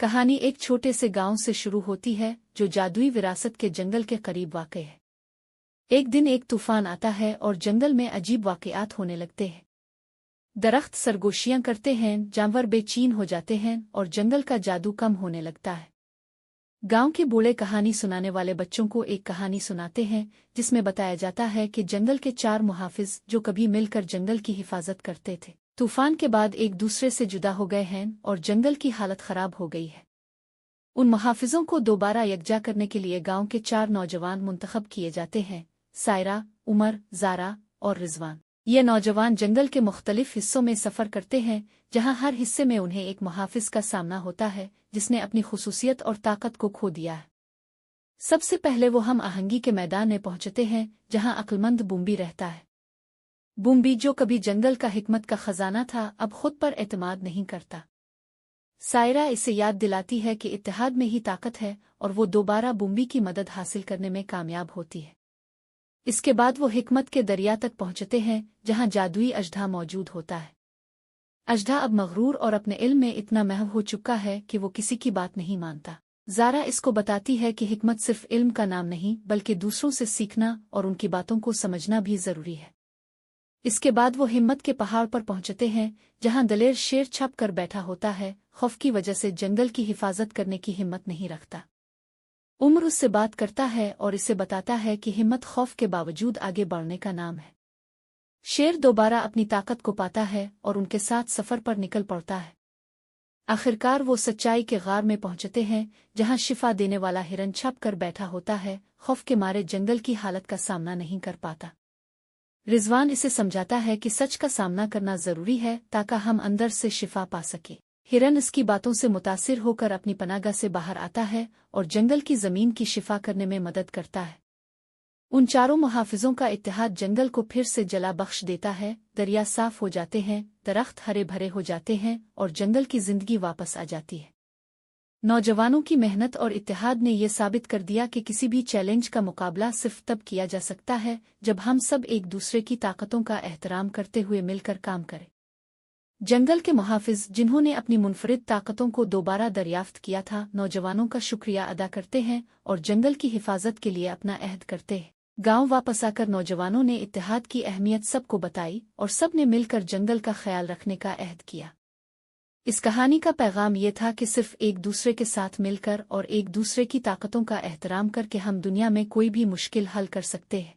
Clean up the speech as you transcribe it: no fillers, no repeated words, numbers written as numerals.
कहानी एक छोटे से गांव से शुरू होती है जो जादुई विरासत के जंगल के करीब वाक़ है। एक दिन एक तूफान आता है और जंगल में अजीब वाक़यात होने लगते हैं। दरख्त सरगोशियां करते हैं, जानवर बेचैन हो जाते हैं और जंगल का जादू कम होने लगता है। गांव के बूढ़े कहानी सुनाने वाले बच्चों को एक कहानी सुनाते हैं जिसमें बताया जाता है कि जंगल के 4 मुहाफिज जो कभी मिलकर जंगल की हिफाजत करते थे, तूफान के बाद एक दूसरे से जुदा हो गए हैं और जंगल की हालत खराब हो गई है। उन मुहाफिजों को दोबारा यकजा करने के लिए गांव के 4 नौजवान मुंतखब किए जाते हैं, सायरा, उमर, ज़ारा और रिजवान। ये नौजवान जंगल के मुख्तलिफ हिस्सों में सफ़र करते हैं जहां हर हिस्से में उन्हें एक मुहाफिज का सामना होता है जिसने अपनी खुसूसियत और ताकत को खो दिया है। सबसे पहले वो हम आहंगी के मैदान में पहुंचते हैं जहां अक्लमंद बूम्बी रहता है। बूम्बी जो कभी जंगल का हिकमत का खजाना था, अब खुद पर एतमाद नहीं करता। सायरा इसे याद दिलाती है कि इत्तेहाद में ही ताकत है और वो दोबारा बूम्बी की मदद हासिल करने में कामयाब होती है। इसके बाद वो हिकमत के दरिया तक पहुंचते हैं जहां जादुई अजदा मौजूद होता है। अजदा अब मगरूर और अपने इल्म में इतना महव हो चुका है कि वो किसी की बात नहीं मानता। ज़ारा इसको बताती है कि हिकमत सिर्फ इल्म का नाम नहीं बल्कि दूसरों से सीखना और उनकी बातों को समझना भी ज़रूरी है। इसके बाद वो हिम्मत के पहाड़ पर पहुंचते हैं जहां दलेर शेर छप कर बैठा होता है, खौफ की वजह से जंगल की हिफाजत करने की हिम्मत नहीं रखता। उम्र उससे बात करता है और इसे बताता है कि हिम्मत खौफ के बावजूद आगे बढ़ने का नाम है। शेर दोबारा अपनी ताकत को पाता है और उनके साथ सफ़र पर निकल पड़ता है। आखिरकार वो सच्चाई के गार में पहुंचते हैं जहां शिफा देने वाला हिरन छप कर बैठा होता है, खौफ के मारे जंगल की हालत का सामना नहीं कर पाता। रिजवान इसे समझाता है कि सच का सामना करना ज़रूरी है ताकि हम अंदर से शिफा पा सके। हिरन इसकी बातों से मुतासिर होकर अपनी पनाहगाह से बाहर आता है और जंगल की ज़मीन की शिफा करने में मदद करता है। उन 4 मुहाफिजों का इत्तेहाद जंगल को फिर से जला बख्श देता है, दरिया साफ हो जाते हैं, दरख्त हरे भरे हो जाते हैं और जंगल की जिंदगी वापस आ जाती है। नौजवानों की मेहनत और इत्तेहाद ने यह साबित कर दिया कि किसी भी चैलेंज का मुकाबला सिर्फ तब किया जा सकता है जब हम सब एक दूसरे की ताकतों का एहतराम करते हुए मिलकर काम करें। जंगल के मुहाफिज जिन्होंने अपनी मुनफरिद ताकतों को दोबारा दरियाफ्त किया था, नौजवानों का शुक्रिया अदा करते हैं और जंगल की हिफाजत के लिए अपना अहद करते हैं। गांव वापस आकर नौजवानों ने इत्तेहाद की अहमियत सबको बताई और सब ने मिलकर जंगल का ख्याल रखने का अहद किया। इस कहानी का पैगाम ये था कि सिर्फ एक दूसरे के साथ मिलकर और एक दूसरे की ताकतों का एहतराम करके हम दुनिया में कोई भी मुश्किल हल कर सकते हैं।